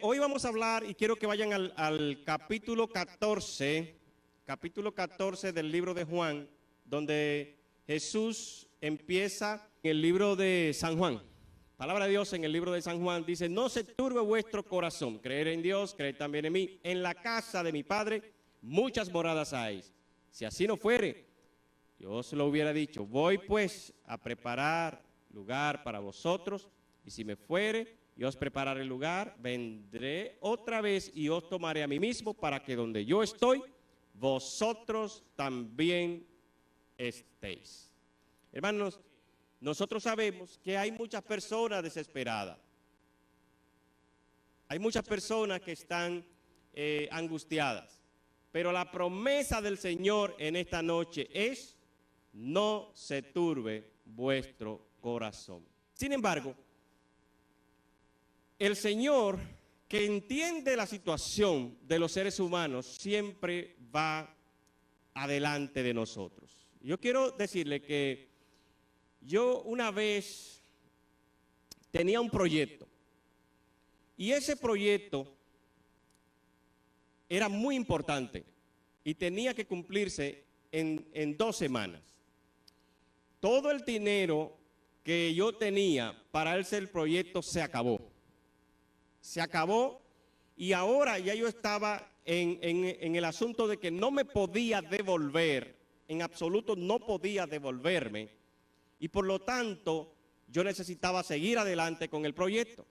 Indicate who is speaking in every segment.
Speaker 1: Hoy vamos a hablar, y quiero que vayan al capítulo 14 del libro de Juan, donde Jesús empieza en el libro de San Juan. Palabra de Dios en el libro de San Juan dice: no se turbe vuestro corazón, creer en Dios, creer también en mí. En la casa de mi Padre muchas moradas hay. Si así no fuere, yo os lo hubiera dicho. Voy pues a preparar lugar para vosotros, y si me fuere y os prepararé el lugar, vendré otra vez y os tomaré a mí mismo, para que donde yo estoy, vosotros también estéis. Hermanos, nosotros sabemos que hay muchas personas desesperadas. Hay muchas personas que están angustiadas. Pero la promesa del Señor en esta noche es: no se turbe vuestro corazón. Sin embargo, el Señor, que entiende la situación de los seres humanos, siempre va adelante de nosotros. Yo quiero decirle que yo una vez tenía un proyecto, y ese proyecto era muy importante y tenía que cumplirse en 2 semanas. Todo el dinero que yo tenía para hacer el proyecto se acabó. Se acabó, y ahora ya yo estaba en el asunto de que no me podía devolver, en absoluto no podía devolverme, y por lo tanto yo necesitaba seguir adelante con el proyecto.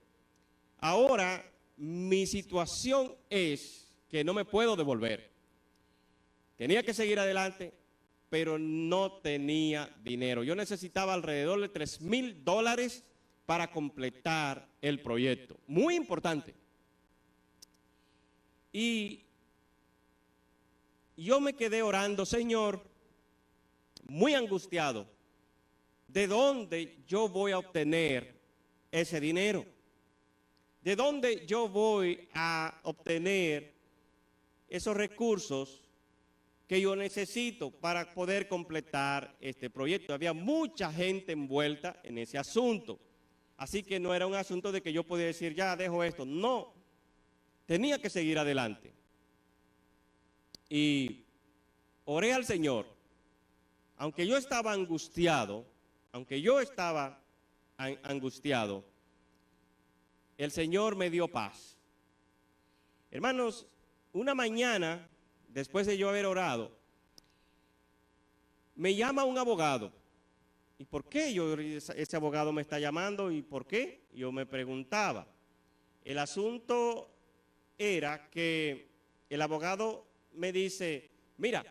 Speaker 1: Ahora mi situación es que no me puedo devolver. Tenía que seguir adelante, pero no tenía dinero. Yo necesitaba alrededor de $3,000 para completar el proyecto. Muy importante. Y yo me quedé orando: Señor, muy angustiado, ¿de dónde yo voy a obtener ese dinero? ¿De dónde yo voy a obtener esos recursos que yo necesito para poder completar este proyecto? Había mucha gente envuelta en ese asunto. Así que no era un asunto de que yo podía decir: ya dejo esto. No, tenía que seguir adelante. Y oré al Señor. Aunque yo estaba angustiado, el Señor me dio paz. Hermanos, una mañana, después de yo haber orado, me llama un abogado. ¿Y por qué ese abogado me está llamando? ¿Y por qué? Yo me preguntaba. El asunto era que el abogado me dice: mira,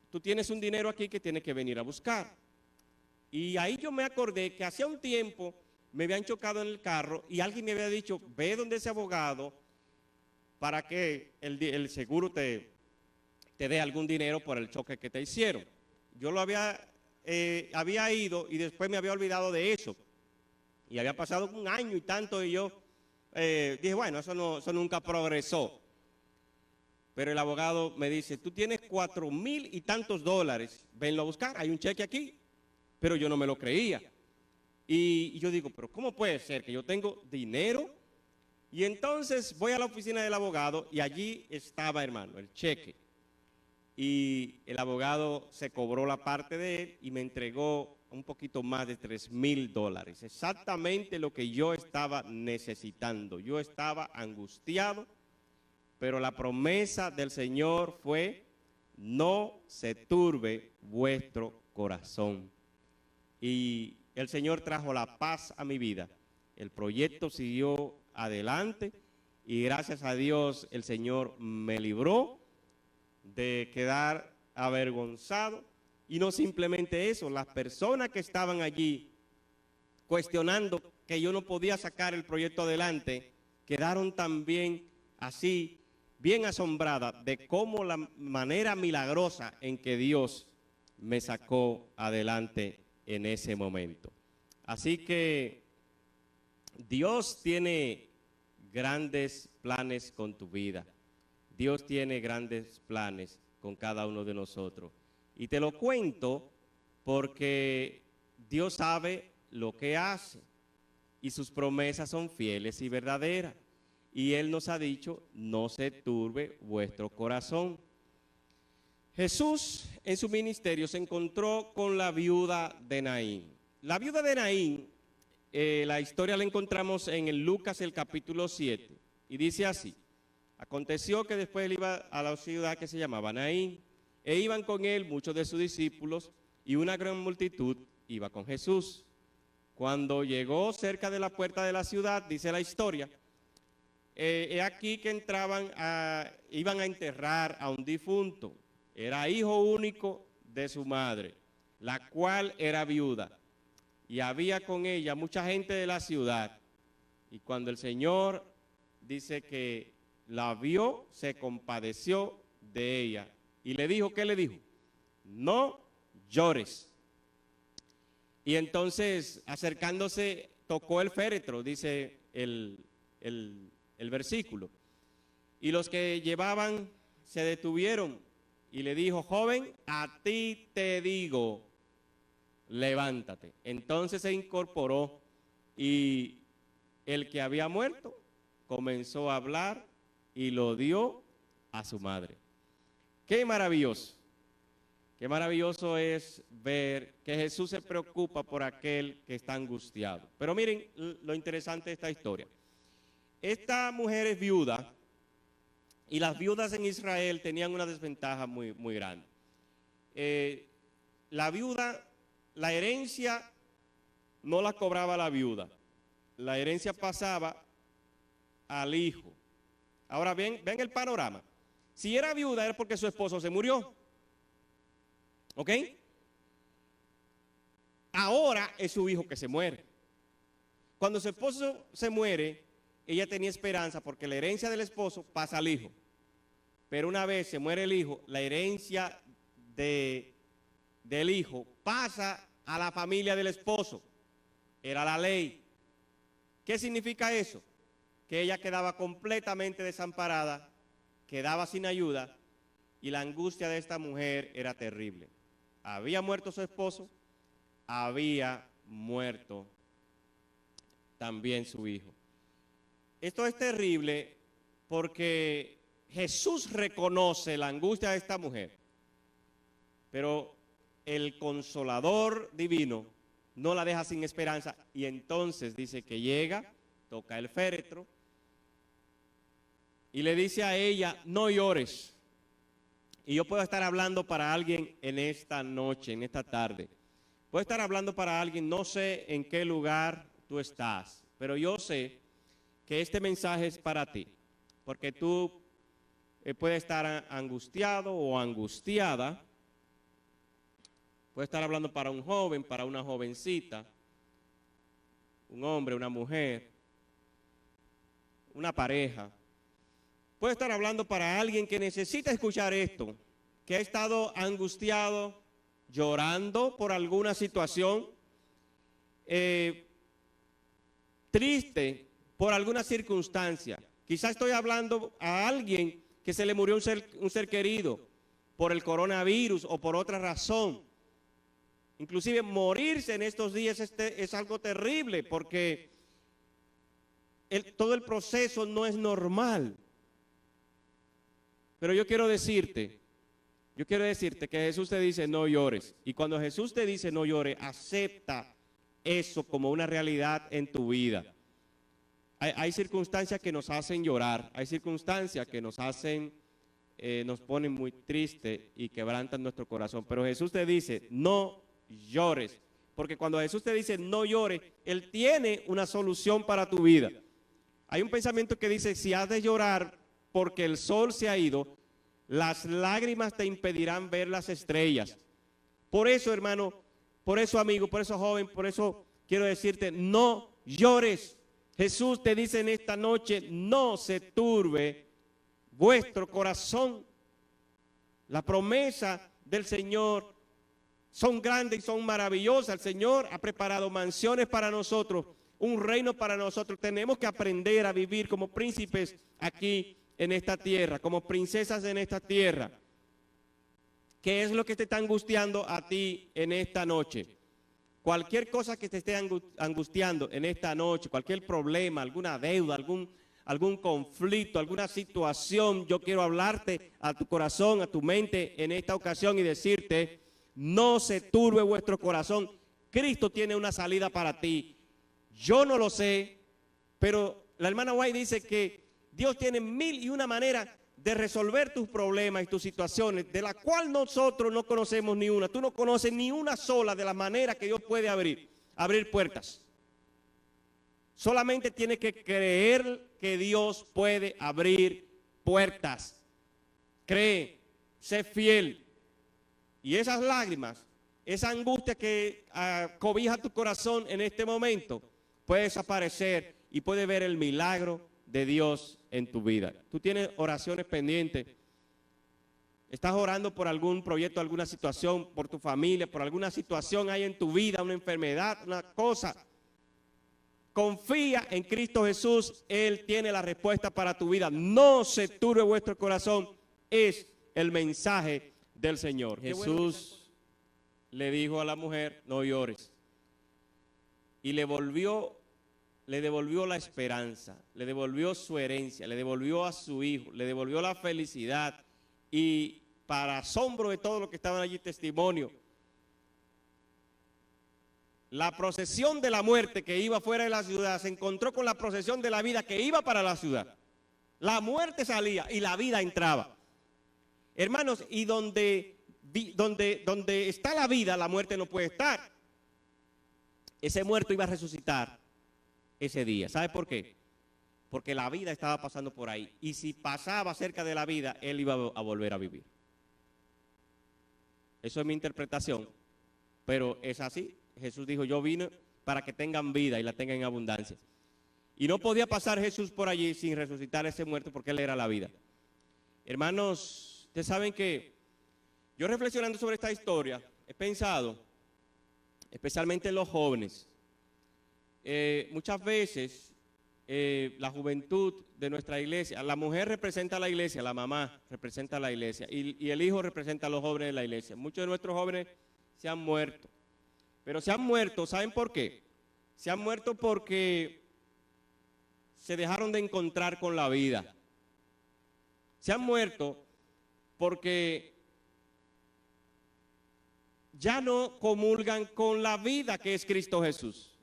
Speaker 1: tú tienes un dinero aquí que tienes que venir a buscar. Y ahí yo me acordé que hacía un tiempo me habían chocado en el carro y alguien me había dicho: ve donde ese abogado para que el seguro te dé algún dinero por el choque que te hicieron. Yo lo había ido, y después me había olvidado de eso. Y había pasado 1 año y tanto, y yo dije: bueno, eso nunca progresó. Pero el abogado me dice: tú tienes $4,000 y tantos, venlo a buscar, hay un cheque aquí. Pero yo no me lo creía. Y yo digo: pero ¿cómo puede ser que yo tengo dinero? Y entonces voy a la oficina del abogado, y allí estaba, hermano, el cheque. Y el abogado se cobró la parte de él y me entregó un poquito más de $3,000. Exactamente lo que yo estaba necesitando. Yo estaba angustiado, pero la promesa del Señor fue: no se turbe vuestro corazón. Y el Señor trajo la paz a mi vida. El proyecto siguió adelante, y gracias a Dios el Señor me libró de quedar avergonzado. Y no simplemente eso, las personas que estaban allí cuestionando que yo no podía sacar el proyecto adelante, quedaron también así bien asombradas de cómo la manera milagrosa en que Dios me sacó adelante en ese momento. Así que Dios tiene grandes planes con tu vida. Dios tiene grandes planes con cada uno de nosotros. Y te lo cuento porque Dios sabe lo que hace. y sus promesas son fieles y verdaderas. Y Él nos ha dicho, no se turbe vuestro corazón. Jesús en su ministerio se encontró con la viuda de Naín. La viuda de Naín, la historia la encontramos en el Lucas, el capítulo 7, y dice así: aconteció que después él iba a la ciudad que se llamaba Naín, e iban con él muchos de sus discípulos, y una gran multitud iba con Jesús. Cuando llegó cerca de la puerta de la ciudad, dice la historia, he aquí que iban a enterrar a un difunto. Era hijo único de su madre, la cual era viuda, y había con ella mucha gente de la ciudad. Y cuando el Señor dice que la vio, se compadeció de ella y le dijo, ¿qué le dijo? No llores. Y entonces, acercándose, tocó el féretro, dice el versículo. Y los que llevaban se detuvieron y le dijo, joven, a ti te digo, levántate. Entonces se incorporó y el que había muerto comenzó a hablar y lo dio a su madre. ¡Qué maravilloso! Qué maravilloso es ver que Jesús se preocupa por aquel que está angustiado. Pero miren lo interesante de esta historia. Esta mujer es viuda y las viudas en Israel tenían una desventaja muy, muy grande. La viuda, la herencia no la cobraba la viuda. La herencia pasaba al hijo. Ahora ven el panorama. Si era viuda era porque su esposo se murió. ¿Ok? Ahora es su hijo que se muere. Cuando su esposo se muere, ella tenía esperanza porque la herencia del esposo pasa al hijo. Pero una vez se muere el hijo, la herencia del hijo pasa a la familia del esposo. Era la ley. ¿Qué significa eso? Que ella quedaba completamente desamparada, quedaba sin ayuda y la angustia de esta mujer era terrible. Había muerto su esposo, había muerto también su hijo. Esto es terrible porque Jesús reconoce la angustia de esta mujer, pero el Consolador divino no la deja sin esperanza y entonces dice que llega, toca el féretro y le dice a ella, no llores. Y yo puedo estar hablando para alguien en esta noche, en esta tarde. Puedo estar hablando para alguien, no sé en qué lugar tú estás, pero yo sé que este mensaje es para ti, porque tú puedes estar angustiado o angustiada. Puede estar hablando para un joven, para una jovencita, un hombre, una mujer, una pareja. Puede estar hablando para alguien que necesita escuchar esto, que ha estado angustiado, llorando por alguna situación, triste por alguna circunstancia. Quizás estoy hablando a alguien que se le murió un ser querido por el coronavirus o por otra razón. Inclusive morirse en estos días es algo terrible porque todo el proceso no es normal. Pero yo quiero decirte que Jesús te dice no llores. Y cuando Jesús te dice no llores, acepta eso como una realidad en tu vida. Hay circunstancias que nos hacen llorar, hay circunstancias que nos ponen muy tristes y quebrantan nuestro corazón. Pero Jesús te dice no llores. Porque cuando Jesús te dice no llores, Él tiene una solución para tu vida. Hay un pensamiento que dice, si has de llorar porque el sol se ha ido, las lágrimas te impedirán ver las estrellas. Por eso, hermano, por eso, amigo, por eso, joven, por eso quiero decirte, no llores. Jesús te dice en esta noche, no se turbe vuestro corazón. La promesa del Señor son grandes y son maravillosas. El Señor ha preparado mansiones para nosotros, un reino para nosotros. Tenemos que aprender a vivir como príncipes aquí en esta tierra, como princesas en esta tierra. ¿Qué es lo que te está angustiando a ti en esta noche? cualquier cosa que te esté angustiando en esta noche, cualquier problema, alguna deuda, algún conflicto, alguna situación, yo quiero hablarte a tu corazón, a tu mente en esta ocasión y decirte, no se turbe vuestro corazón. Cristo tiene una salida para ti. Yo no lo sé, pero la hermana White dice que Dios tiene 1001 maneras de resolver tus problemas y tus situaciones, de la cual nosotros no conocemos ni una. Tú no conoces ni una sola de las maneras que Dios puede abrir puertas. Solamente tienes que creer que Dios puede abrir puertas. Cree, sé fiel. Y esas lágrimas, esa angustia que cobija tu corazón en este momento, puede desaparecer y puede ver el milagro de Dios en tu vida. Tú tienes oraciones pendientes. Estás orando por algún proyecto, alguna situación, por tu familia, por alguna situación hay en tu vida, una enfermedad, una cosa. Confía en Cristo Jesús, Él tiene la respuesta para tu vida. No se turbe vuestro corazón, es el mensaje del Señor. Jesús le dijo a la mujer, no llores. Y le devolvió la esperanza, le devolvió su herencia, le devolvió a su hijo, le devolvió la felicidad. Y para asombro de todos los que estaban allí testimonio, la procesión de la muerte que iba fuera de la ciudad se encontró con la procesión de la vida que iba para la ciudad. La muerte salía y la vida entraba. Hermanos, y donde está la vida, la muerte no puede estar. Ese muerto iba a resucitar ese día. ¿Sabe por qué? Porque la vida estaba pasando por ahí. Y si pasaba cerca de la vida, él iba a volver a vivir. Eso es mi interpretación. Pero es así. Jesús dijo, yo vine para que tengan vida y la tengan en abundancia. Y no podía pasar Jesús por allí sin resucitar a ese muerto porque él era la vida. Hermanos, ustedes saben que yo reflexionando sobre esta historia, he pensado, especialmente en los jóvenes, muchas veces la juventud de nuestra iglesia, la mujer representa a la iglesia, la mamá representa a la iglesia y el hijo representa a los jóvenes de la iglesia. Muchos de nuestros jóvenes se han muerto, pero se han muerto, ¿saben por qué? Se han muerto porque se dejaron de encontrar con la vida. Se han muerto porque ya no comulgan con la vida que es Cristo Jesús.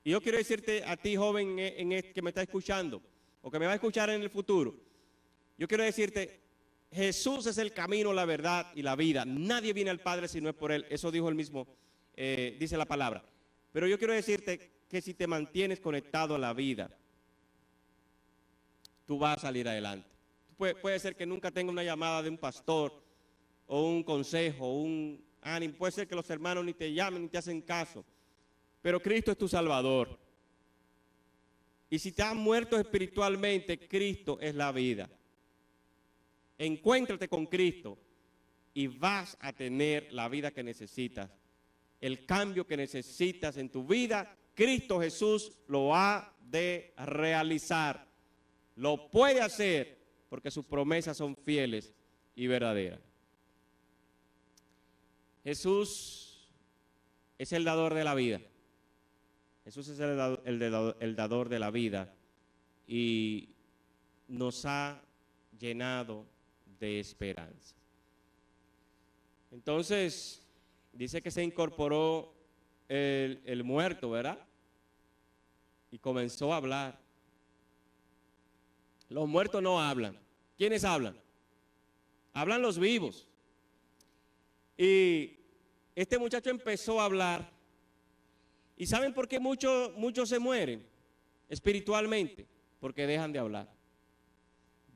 Speaker 1: Y yo quiero decirte a ti, joven, que me está escuchando, o que me va a escuchar en el futuro, yo quiero decirte, Jesús es el camino, la verdad y la vida. Nadie viene al Padre si no es por Él. Eso dijo Él mismo, dice la palabra. Pero yo quiero decirte que si te mantienes conectado a la vida, tú vas a salir adelante. Puede ser que nunca tenga una llamada de un pastor, o un consejo, o un ánimo. Puede ser que los hermanos ni te llamen ni te hacen caso. Pero Cristo es tu Salvador. Y si te has muerto espiritualmente, Cristo es la vida. Encuéntrate con Cristo y vas a tener la vida que necesitas. El cambio que necesitas en tu vida, Cristo Jesús lo ha de realizar. Lo puede hacer porque sus promesas son fieles y verdaderas. Jesús es el dador de la vida. Jesús es el dador de la vida y nos ha llenado de esperanza. Entonces, dice que se incorporó el muerto, ¿verdad? Y comenzó a hablar. Los muertos no hablan. ¿Quiénes hablan? Hablan los vivos. Y este muchacho empezó a hablar. ¿Y saben por qué muchos se mueren espiritualmente? Porque dejan de hablar.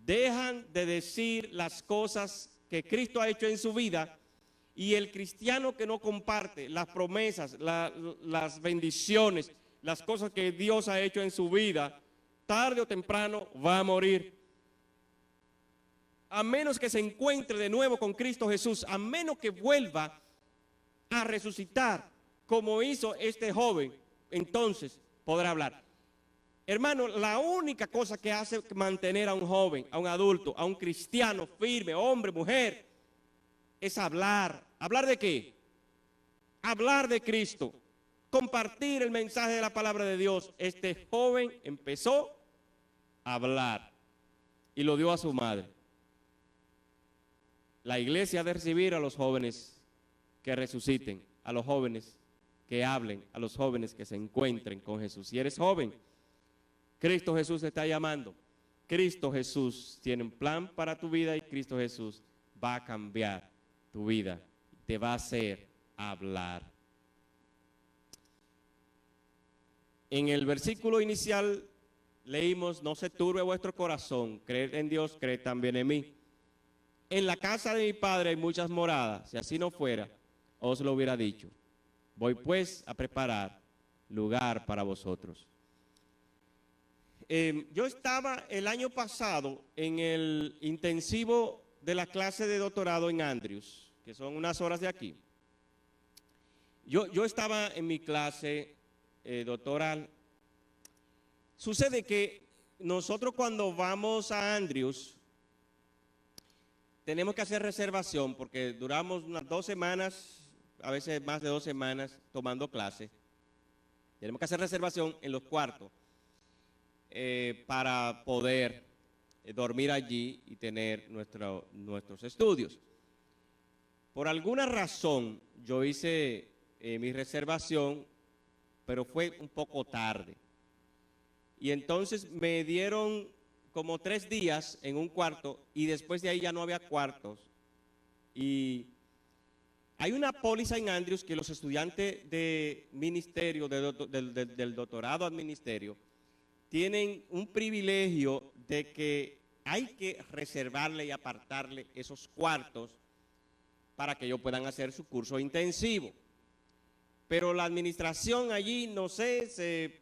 Speaker 1: Dejan de decir las cosas que Cristo ha hecho en su vida. Y el cristiano que no comparte las promesas, las bendiciones, las cosas que Dios ha hecho en su vida, tarde o temprano va a morir. A menos que se encuentre de nuevo con Cristo Jesús, a menos que vuelva a resucitar, como hizo este joven, entonces podrá hablar. Hermano, la única cosa que hace mantener a un joven, a un adulto, a un cristiano firme, hombre, mujer, es hablar. ¿Hablar de qué? hablar de Cristo, compartir el mensaje de la palabra de Dios, este joven empezó a hablar y lo dio a su madre. La iglesia ha de recibir a los jóvenes que resuciten, a los jóvenes que hablen, a los jóvenes que se encuentren con Jesús. Si eres joven, Cristo Jesús te está llamando. Cristo Jesús tiene un plan para tu vida y Cristo Jesús va a cambiar tu vida. Te va a hacer hablar. En el versículo inicial leímos, no se turbe vuestro corazón, creed en Dios, creed también en mí. En la casa de mi Padre hay muchas moradas, si así no fuera, os lo hubiera dicho. Voy pues a preparar lugar para vosotros. Yo estaba el año pasado en el intensivo de la clase de doctorado en Andrews, que son unas horas de aquí. Yo estaba en mi clase doctoral. Sucede que nosotros cuando vamos a Andrews tenemos que hacer reservación porque duramos unas 2 semanas, a veces más de 2 semanas tomando clase. Tenemos que hacer reservación en los cuartos para poder dormir allí y tener nuestros estudios. Por alguna razón yo hice mi reservación, pero fue un poco tarde. Y entonces me dieron como 3 días en un cuarto y después de ahí ya no había cuartos. Y hay una póliza en Andrews que los estudiantes de ministerio, del doctorado al ministerio, tienen un privilegio de que hay que reservarle y apartarle esos cuartos para que ellos puedan hacer su curso intensivo. Pero la administración allí, no sé, se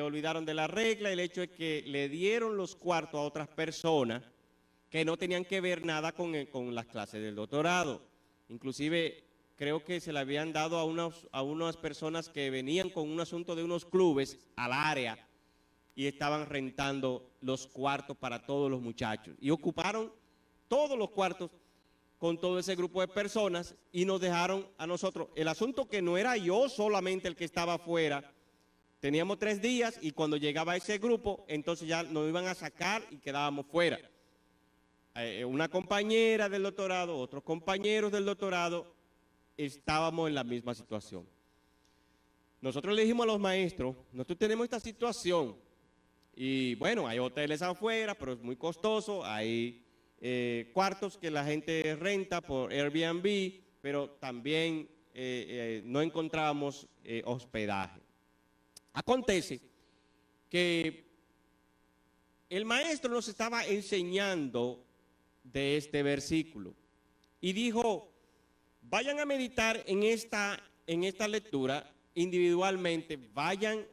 Speaker 1: olvidaron de la regla. El hecho es que le dieron los cuartos a otras personas que no tenían que ver nada con las clases del doctorado. Inclusive creo que se le habían dado a unas personas que venían con un asunto de unos clubes al área y estaban rentando los cuartos para todos los muchachos. Y ocuparon todos los cuartos con todo ese grupo de personas y nos dejaron a nosotros. El asunto que no era yo solamente el que estaba afuera, teníamos 3 días y cuando llegaba ese grupo, entonces ya nos iban a sacar y quedábamos fuera. Una compañera del doctorado, otros compañeros del doctorado, estábamos en la misma situación. Nosotros le dijimos a los maestros, nosotros tenemos esta situación y bueno, hay hoteles afuera, pero es muy costoso, hay cuartos que la gente renta por Airbnb, pero también no encontrábamos hospedaje. Acontece que el maestro nos estaba enseñando de este versículo y dijo, vayan a meditar en esta lectura individualmente, vayan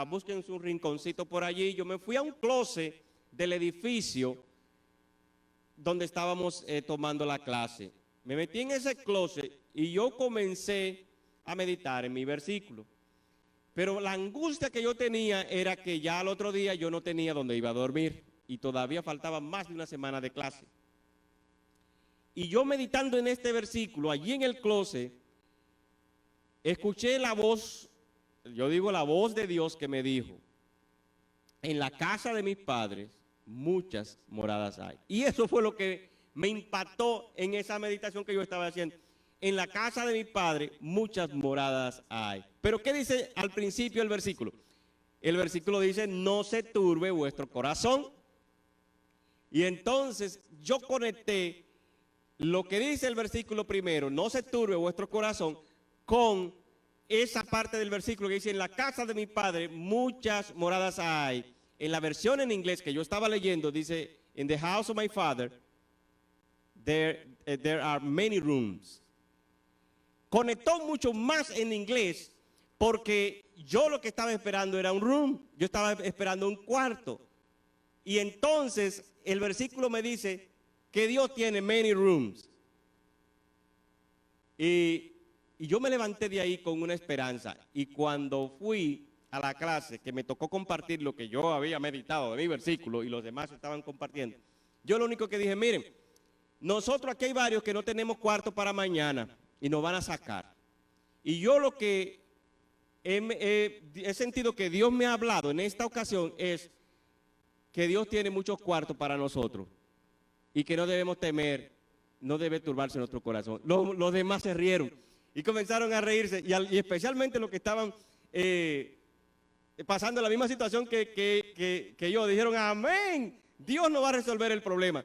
Speaker 1: busquen su rinconcito por allí. Yo me fui a un closet del edificio donde estábamos tomando la clase. Me metí en ese closet y yo comencé a meditar en mi versículo. Pero la angustia que yo tenía era que ya al otro día yo no tenía donde iba a dormir y todavía faltaba más de una semana de clase. Y yo meditando en este versículo, allí en el closet, escuché la voz, yo digo la voz de Dios que me dijo, en la casa de mis padres muchas moradas hay. Y eso fue lo que me impactó en esa meditación que yo estaba haciendo. En la casa de mi padre muchas moradas hay. Pero ¿qué dice al principio el versículo? El versículo dice, no se turbe vuestro corazón. Y entonces yo conecté lo que dice el versículo primero, no se turbe vuestro corazón, con esa parte del versículo que dice, en la casa de mi padre muchas moradas hay. En la versión en inglés que yo estaba leyendo dice, in the house of my father there are many rooms. Conectó mucho más en inglés porque yo lo que estaba esperando era un room, yo estaba esperando un cuarto. Y entonces el versículo me dice que Dios tiene many rooms. Y yo me levanté de ahí con una esperanza. Y cuando fui a la clase, que me tocó compartir lo que yo había meditado de mi versículo y los demás estaban compartiendo, yo lo único que dije, miren, nosotros aquí hay varios que no tenemos cuarto para mañana y nos van a sacar. Y yo lo que he sentido que Dios me ha hablado en esta ocasión es que Dios tiene muchos cuartos para nosotros y que no debemos temer, no debe turbarse nuestro corazón. Los demás se rieron y comenzaron a reírse, y especialmente los que estaban pasando la misma situación que yo, dijeron, amén, Dios no va a resolver el problema.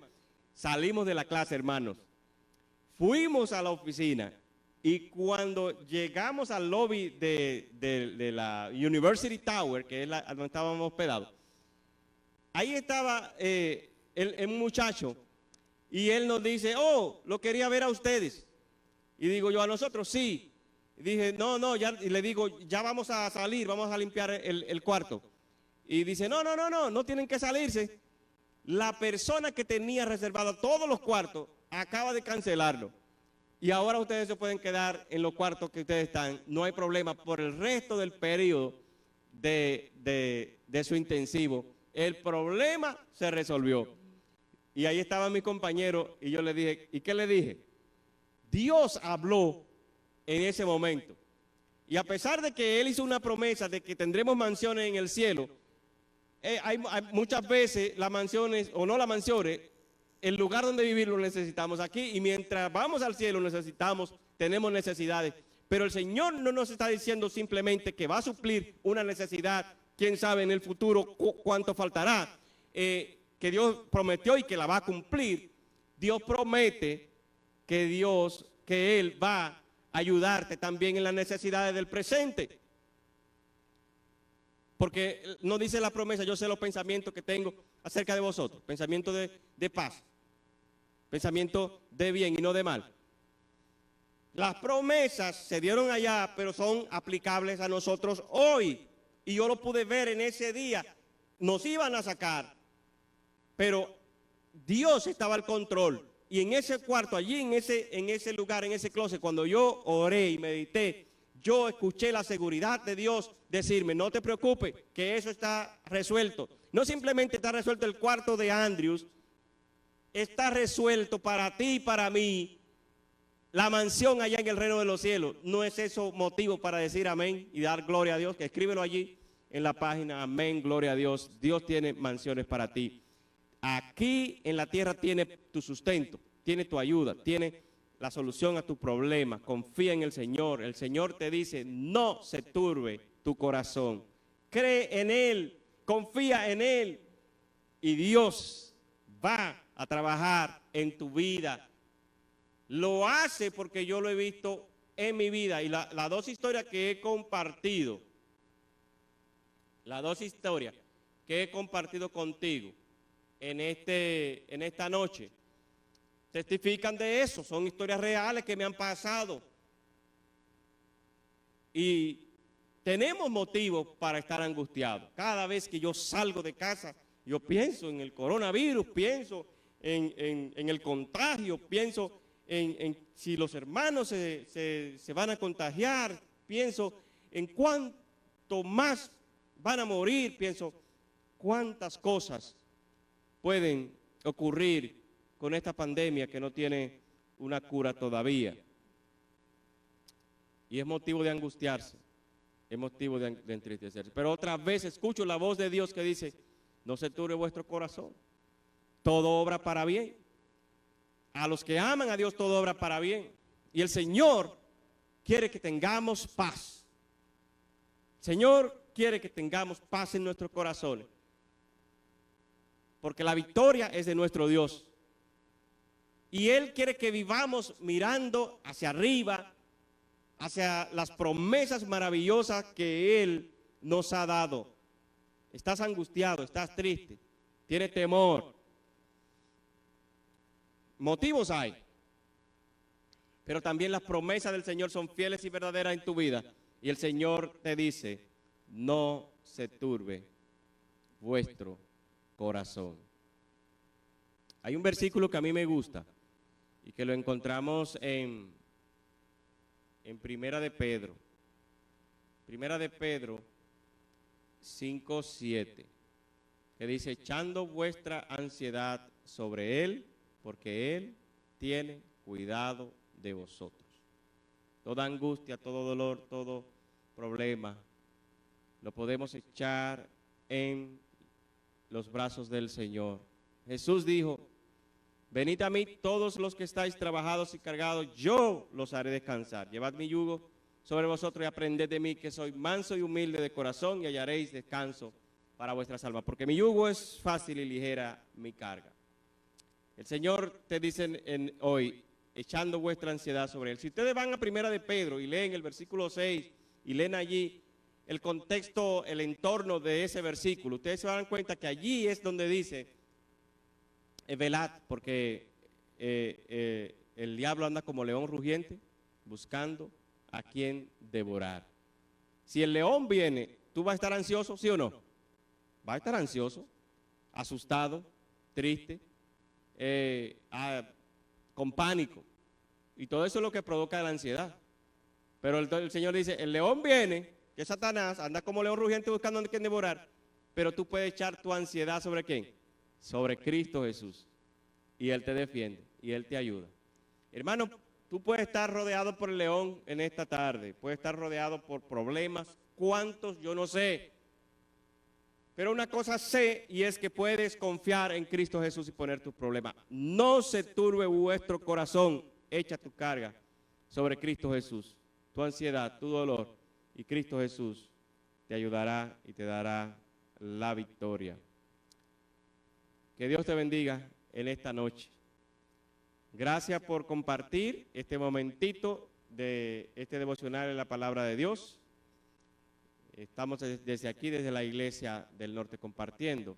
Speaker 1: Salimos de la clase, hermanos, fuimos a la oficina, y cuando llegamos al lobby de la University Tower, que es donde estábamos hospedados, ahí estaba el muchacho, y él nos dice, oh, lo quería ver a ustedes. Y digo yo, a nosotros, sí. Y dije, no, ya, y le digo, ya vamos a salir, vamos a limpiar el cuarto. Y dice, no tienen que salirse. La persona que tenía reservado todos los cuartos acaba de cancelarlo. Y ahora ustedes se pueden quedar en los cuartos que ustedes están. No hay problema por el resto del periodo de su intensivo. El problema se resolvió. Y ahí estaba mi compañero y yo le dije, ¿y qué le dije? Dios habló en ese momento. Y a pesar de que Él hizo una promesa de que tendremos mansiones en el cielo, hay muchas veces las mansiones, o no las mansiones, el lugar donde vivir lo necesitamos aquí, y mientras vamos al cielo tenemos necesidades. Pero el Señor no nos está diciendo simplemente que va a suplir una necesidad, quién sabe en el futuro cuánto faltará, que Dios prometió y que la va a cumplir. Dios promete que Él va a ayudarte también en las necesidades del presente. Porque no dice la promesa, yo sé los pensamientos que tengo acerca de vosotros, pensamiento de paz, pensamiento de bien y no de mal. Las promesas se dieron allá, pero son aplicables a nosotros hoy. Y yo lo pude ver en ese día. Nos iban a sacar, pero Dios estaba al control. Y en ese cuarto, allí en ese lugar, en ese closet, cuando yo oré y medité, yo escuché la seguridad de Dios decirme, no te preocupes, que eso está resuelto. No simplemente está resuelto el cuarto de Andrews, está resuelto para ti y para mí la mansión allá en el reino de los cielos. ¿No es eso motivo para decir amén y dar gloria a Dios? Que escríbelo allí en la página, amén, gloria a Dios. Dios tiene mansiones para ti. Aquí en la tierra tiene tu sustento, tiene tu ayuda, tiene la solución a tu problema. Confía en el Señor. El Señor te dice, no se turbe tu corazón. Cree en Él, confía en Él, y Dios va a trabajar en tu vida. Lo hace porque yo lo he visto en mi vida. Y las dos historias que he compartido, contigo en esta noche, testifican de eso. Son historias reales que me han pasado. Y tenemos motivos para estar angustiados. Cada vez que yo salgo de casa, yo pienso en el coronavirus, pienso en el contagio, pienso en si los hermanos se van a contagiar, pienso en cuánto más van a morir, pienso cuántas cosas pueden ocurrir con esta pandemia que no tiene una cura todavía. Y es motivo de angustiarse, es motivo de entristecerse. Pero otra vez escucho la voz de Dios que dice, no se turbe vuestro corazón, todo obra para bien. A los que aman a Dios todo obra para bien. Y el Señor quiere que tengamos paz. El Señor quiere que tengamos paz en nuestros corazones. Porque la victoria es de nuestro Dios. Y Él quiere que vivamos mirando hacia arriba, hacia las promesas maravillosas que Él nos ha dado. Estás angustiado, estás triste, tienes temor. Motivos hay. Pero también las promesas del Señor son fieles y verdaderas en tu vida. Y el Señor te dice, no se turbe vuestro corazón. Hay un versículo que a mí me gusta y que lo encontramos en Primera de Pedro. Primera de Pedro 5:7, que dice, echando vuestra ansiedad sobre Él, porque Él tiene cuidado de vosotros. toda angustia, todo dolor, todo problema, lo podemos echar en los brazos del Señor. Jesús dijo, venid a mí todos los que estáis trabajados y cargados, yo los haré descansar. Llevad mi yugo sobre vosotros y aprended de mí, que soy manso y humilde de corazón, y hallaréis descanso para vuestras almas, porque mi yugo es fácil y ligera mi carga. El Señor te dice hoy, echando vuestra ansiedad sobre Él. Si ustedes van a Primera de Pedro y leen el versículo 6 y leen allí el contexto, el entorno de ese versículo, ustedes se dan cuenta que allí es donde dice, velad, porque el diablo anda como león rugiente, buscando a quien devorar. Si el león viene, ¿tú vas a estar ansioso, sí o no? Va a estar ansioso, asustado, triste, con pánico. Y todo eso es lo que provoca la ansiedad. Pero el Señor dice, el león viene, que es Satanás, anda como león rugiente buscando a quien devorar, pero tú puedes echar tu ansiedad ¿sobre quién? Sobre Cristo Jesús. Y Él te defiende, y Él te ayuda. Hermano, tú puedes estar rodeado por el león en esta tarde, puedes estar rodeado por problemas, ¿cuántos? Yo no sé. Pero una cosa sé, y es que puedes confiar en Cristo Jesús y poner tus problemas. No se turbe vuestro corazón, echa tu carga sobre Cristo Jesús, tu ansiedad, tu dolor, y Cristo Jesús te ayudará y te dará la victoria. Que Dios te bendiga en esta noche. Gracias por compartir este momentito de este devocional en la palabra de Dios. Estamos desde aquí, desde la Iglesia del Norte, compartiendo.